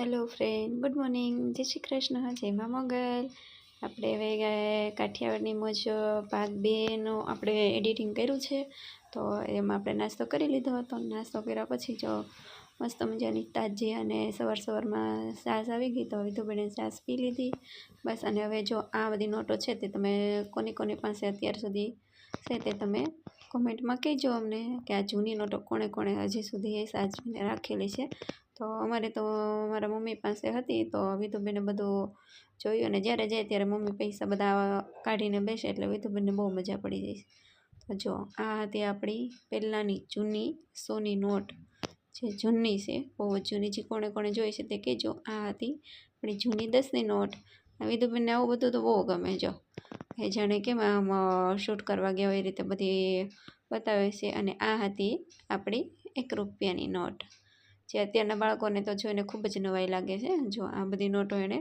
Hello friend, good morning, જય શ્રી કૃષ્ણ, જય મા મોગલ. આપણે હવે કાઠિયાવાડની મોજ ભાગ 2નું આપણે એડિટિંગ કર્યું છે. તો એમાં આપણે નાસ્તો કરી લીધો હતો. નાસ્તો કર્યા પછી જો મસ્ત મજાની તાજી અને સવારમાં છાશ આવી ગઈ, તો વિધુબેને છાશ પી લીધી બસ. અને હવે જો આ બધી નોટો છે તે તમે કોની પાસે અત્યાર સુધી છે તે તમે કોમેન્ટમાં કહેજો અમને કે આ જૂની નોટો કોણે હજી સુધી સાચવીને રાખેલી છે. તો અમારે તો મારા મમ્મી પાસે હતી, તો વિધુબેને બધું જોયું, અને જ્યારે જાય ત્યારે મમ્મી પૈસા બધા કાઢીને બેસે એટલે વિધુબેનને બહુ મજા પડી જાય. તો જો આ હતી આપણી પહેલાંની જૂની 100ની નોટ, જે જૂની છે, બહુ જ જૂની. જે કોણે જોઈ છે તે કહેજો. આ હતી આપણી જૂની 10ની નોટ. વિધુબેનને આવું બધું તો બહુ ગમે. જો એ જાણે કેમ આમ શૂટ કરવા ગયા હોય એ રીતે બધી બતાવે છે. અને આ હતી આપણી 1 રૂપિયાની નોટ, જે અત્યારના બાળકોને તો જોઈને ખૂબ જ નવાઈ લાગે છે. જો આ બધી નોટો એણે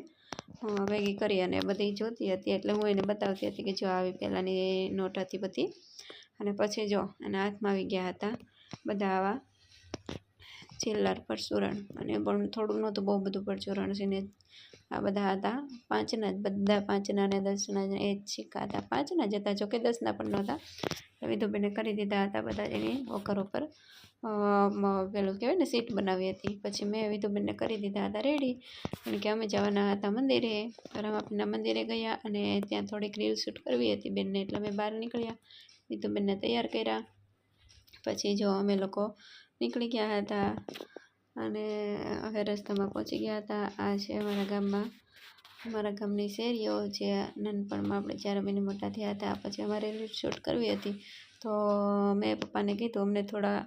ભેગી કરી અને બધી જોતી હતી, એટલે હું એને બતાવતી હતી કે જો આવી પહેલાંની નોટ હતી બધી. અને પછી જો એના હાથમાં આવી ગયા હતા બધા આવા ચિલ્લર પરચુરણ, અને પણ થોડું નહોતું, બહુ બધું પરચુરણ છે. ને આ બધા હતા 5ના જ, બધા 5ના ને 10ના એ જ સિક્કા હતા. 5ના જ હતા, જોકે 10ના પણ નહોતા. વિધુબેને કરી દીધા હતા બધા એની વોકર ઉપર પેલું કહેવાય ને સીટ બનાવી હતી. પછી મેં વિધુબેનને કરી દીધા હતા રેડી, કારણ કે અમે જવાના હતા મંદિરે. રામાપીરના મંદિરે ગયા અને ત્યાં થોડીક રીલ શૂટ કરવી હતી બેનને, એટલે અમે બહાર નીકળ્યા, વિધુબેનને તૈયાર કર્યા. પછી જો અમે લોકો નીકળી ગયા હતા અને હવે રસ્તામાં પહોંચી ગયા હતા. આ છે અમારા ગામની શેરીઓ, જે નાનપણમાં આપણે જ્યારે મહિને મોટા થયા હતા. પછી અમારે રીલ શૂટ કરવી હતી, તો મેં પપ્પાને કીધું અમને થોડા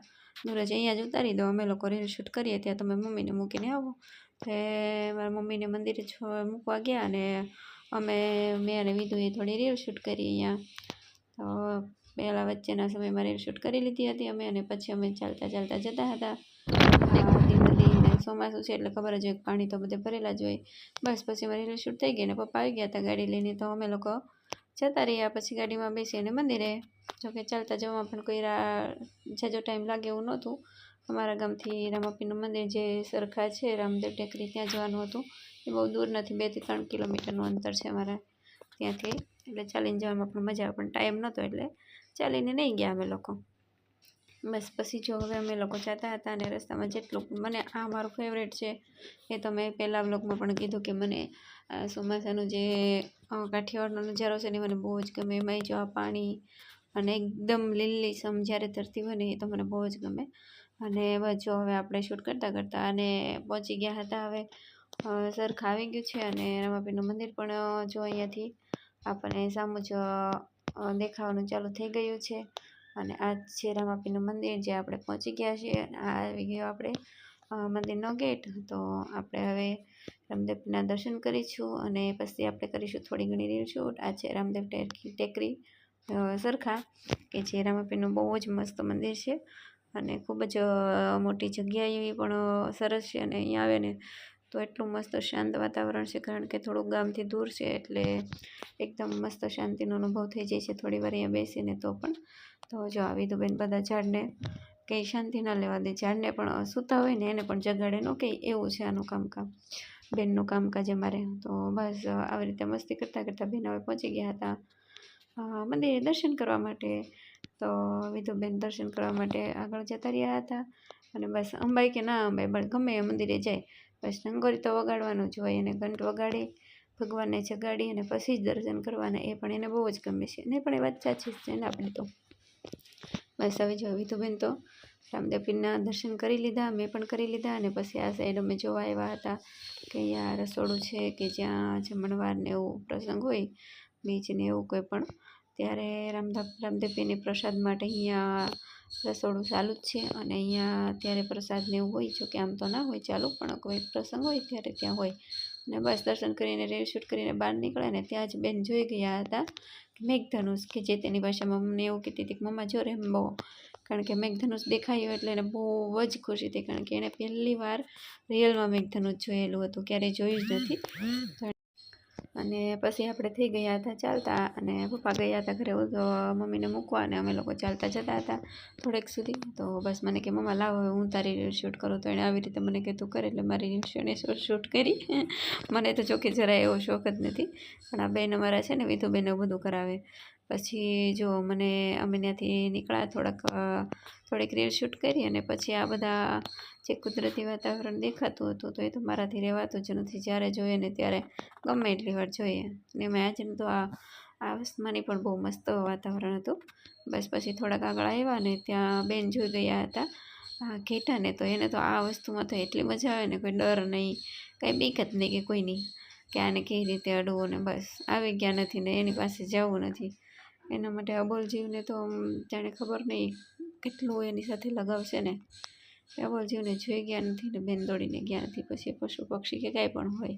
દૂર જ અહીંયા જ ઉતારી દો, અમે લોકો રીલ શૂટ કરીએ, ત્યાં તમે મમ્મીને મૂકીને આવો. તો મારા મમ્મીને મંદિરે મૂકવા ગયા, અને મેં અને વિધુએ થોડી રીલ શૂટ કરી અહીંયા. તો પહેલાં વચ્ચેના સમયમાં રીલ શૂટ કરી લીધી હતી અમે, અને પછી અમે ચાલતા જતા હતા. નદીને ચોમાસું છે એટલે ખબર જ હોય, પાણી તો બધે ભરેલા જ હોય. બસ પછી અમારી રીલ શૂટ થઈ ગઈ ને પપ્પા આવી ગયા હતા ગાડી લઈને, તો અમે લોકો જતા રહ્યા. પછી ગાડીમાં બેસી અને મંદિરે, જોકે ચાલતા જવામાં પણ કોઈ જાજો ટાઈમ લાગે એવું નહોતું. અમારા ગામથી રામાપીરનું મંદિર જે સરખા છે, રામદેવ ટેકરી, ત્યાં જવાનું હતું. એ બહુ દૂર નથી, 2 થી 3 કિલોમીટરનું અંતર છે અમારા ત્યાંથી, એટલે ચાલીને જવામાં પણ મજા આવે, પણ ટાઈમ નહોતો એટલે ચાલીને નહીં ગયા અમે લોકો. બસ પછી જો હવે અમે લોકો જતા હતા, અને રસ્તામાં જેટલું મને આ મારું ફેવરેટ છે, એ તો મેં પહેલાં વ્લોગમાં પણ કીધું કે મને ચોમાસાનું જે કાઠિયાવાડનો નજારો છે ને મને બહુ જ ગમે. એમાં જો આ પાણી અને એકદમ લીલીછમ જ્યારે ધરતી હોય ને, એ તો મને બહુ જ ગમે. અને બસ જો હવે આપણે શૂટ કરતાં અને પહોંચી ગયા હતા. હવે સરખા આવી ગયું છે, અને રામાપીરનું મંદિર પણ જો અહીંયાથી આપણને સામું જ દેખાવાનું ચાલુ થઈ ગયું છે. અને આ છે રામાપીરનું મંદિર, જે આપણે પહોંચી ગયા છીએ. અને આ આવી ગયો આપણે મંદિરનો ગેટ. તો આપણે હવે રામદેવના દર્શન કરીશું, અને પછી આપણે કરીશું થોડી ઘણી રીલ શૂટ. આ છે રામદેવ ટેકરી સરખા, કે જે રામાપીરનું બહુ જ મસ્ત મંદિર છે, અને ખૂબ જ મોટી જગ્યા એવી પણ સરસ છે. અને અહીંયા આવે ને તો એટલું મસ્ત શાંત વાતાવરણ છે, કારણ કે થોડુંક ગામથી દૂર છે, એટલે એકદમ મસ્ત શાંતિનો અનુભવ થઈ જાય છે થોડી વાર અહીંયા બેસીને. તો પણ તો જો આ વિધુબેન બધા ઝાડને કંઈ શાંતિ ના લેવા દે, ઝાડને પણ સૂતા હોય ને એને પણ જગાડે ન કંઈ, એવું છે આનું કામકાજ, બેનનું કામકાજ અમારે. તો બસ આવી રીતે મસ્તી કરતાં બેન હવે પહોંચી ગયા હતા મંદિરે દર્શન કરવા માટે. તો વિધુબેન દર્શન કરવા માટે આગળ જતા રહ્યા હતા. અને બસ અંબાઈ કે ના અંબાઈ, પણ ગમે એ મંદિરે જાય, બસ રંગોળી તો વગાડવાનું જ હોય, અને ઘંટ વગાડી ભગવાનને જગાડી અને પછી જ દર્શન કરવાના. એ પણ એને બહુ જ ગમે છે. નહીં પણ એ વાત સાચી છે ને આપણી તો. બસ હવે જો વિધુબેન તો રામદેવ પીરના દર્શન કરી લીધા, મેં પણ કરી લીધા. અને પછી આ સાઈડ અમે જોવા આવ્યા હતા કે અહીંયા રસોડું છે, કે જ્યાં જમણવાર ને એવું પ્રસંગ હોય, બીજ ને એવું કોઈ પણ, ત્યારે રામદેવ પીરની પ્રસાદ માટે અહીંયા રસોડું ચાલુ જ છે. અને અહીંયા અત્યારે પ્રસાદ ને એવું હોય, જો કે આમ તો ના હોય ચાલુ, પણ કોઈ પ્રસંગ હોય ત્યારે ત્યાં હોય. અને બસ દર્શન કરીને રીલ શૂટ કરીને બહાર નીકળ્યા, ને ત્યાં જ બેન જોઈ ગયા હતા મેઘધનુષ, કે જે તેની ભાષામાં મને એવું કહેતી હતી કે મમ્મા જો રેમ્બો, કારણ કે મેઘધનુષ દેખાયું એટલે એને બહુ જ ખુશી થઈ, કારણ કે એણે પહેલી વાર રિયલમાં મેઘધનુષ જોયેલું હતું, ક્યારેય જોયું જ નથી. અને પછી આપણે થઈ ગયા હતા ચાલતા, અને પપ્પા ગયા હતા ઘરે મમ્મીને મૂકવા, અને અમે લોકો ચાલતા જતા હતા થોડેક સુધી. તો બસ મને કે મમ્મા લાવો હવે હું તારી રીલ શૂટ કરું. તો એણે આવી રીતે મને કે તું કરે, એટલે મારી રીલ શૂટ કરી. મને તો જોકે જરાય એવો શોખ જ નથી, પણ આ બેન અમારા છે ને વિધુબેન એવું બધું કરાવે. પછી જો અમે ત્યાંથી નીકળ્યા, થોડીક રીલ શૂટ કરી, અને પછી આ બધા જે કુદરતી વાતાવરણ દેખાતું હતું, તો એ તો મારાથી રહેવાતું જ નથી. જ્યારે જોઈએ ને ત્યારે ગમે એટલી વાર જોઈએ. ને મેં આજે તો આ વસ્તુમાંની પણ બહુ મસ્ત વાતાવરણ હતું. બસ પછી થોડાક આગળ આવ્યા ને ત્યાં બેન જોઈ ગયા હતા ઘેટાને. તો એને તો આ વસ્તુમાં તો એટલી મજા આવે ને, કોઈ ડર નહીં, કાંઈ બીક જ નહીં કે કોઈ નહીં કે આને કેવી રીતે અડવું. ને બસ આવી ગયા નથી ને એની પાસે જવું નથી. એના માટે અબોલ જીવને તો જાણે ખબર નહીં કેટલું એની સાથે લગાવશે ને. અબોલ જીવને જોઈ ગયા નથી ને બેન દોડીને ગયા નથી. પછી પશુ પક્ષી કે કાંઈ પણ હોય,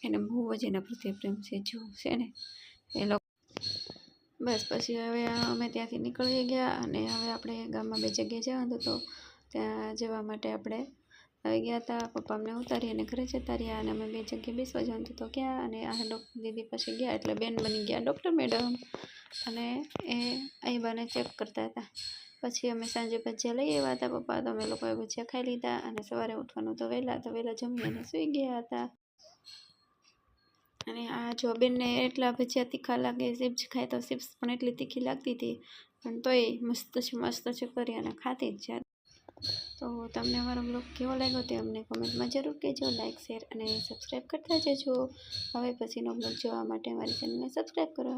એને બહુ જ એના પ્રત્યે પ્રેમ છે જો છે ને એ લોકો. બસ પછી હવે અમે ત્યાંથી નીકળી ગયા, અને હવે આપણે ગામમાં 2 જગ્યાએ જવાનું તો ત્યાં જવા માટે આપણે આવી ગયા હતા. પપ્પા અમને ઉતારી અને ઘરે જતા રહ્યા, અને અમે 2 જગ્યાએ બેસવા જવાનું તો ક્યાં, અને આ ડૉક્ટર દીદી પાસે ગયા એટલે બેન બની ગયા ડૉક્ટર મેડમ, અને એ આઈબાને ચેક કરતા હતા. પછી અમે સાંજે ભજીયા લઈ આવ્યા હતા પપ્પા, તો અમે લોકોએ ભજીયા ખાઈ લીધા, અને સવારે ઉઠવાનું તો વહેલા જમી અને સૂઈ ગયા હતા. અને આ જો બેનને એટલા ભજીયા તીખા લાગે, ચિપ્સ ખાય તો ચિપ્સ પણ એટલી તીખી લાગતી હતી, પણ તોય મસ્ત છે કરી અને ખાતી જ જાય. તો તમને અમારો બ્લોગ કેવો લાગ્યો તે અમને કોમેન્ટમાં જરૂર કહેજો. લાઇક, શેર અને સબસ્ક્રાઈબ કરતા જજો. હવે પછીનો બ્લોગ જોવા માટે અમારી ચેનલને સબસ્ક્રાઈબ કરો.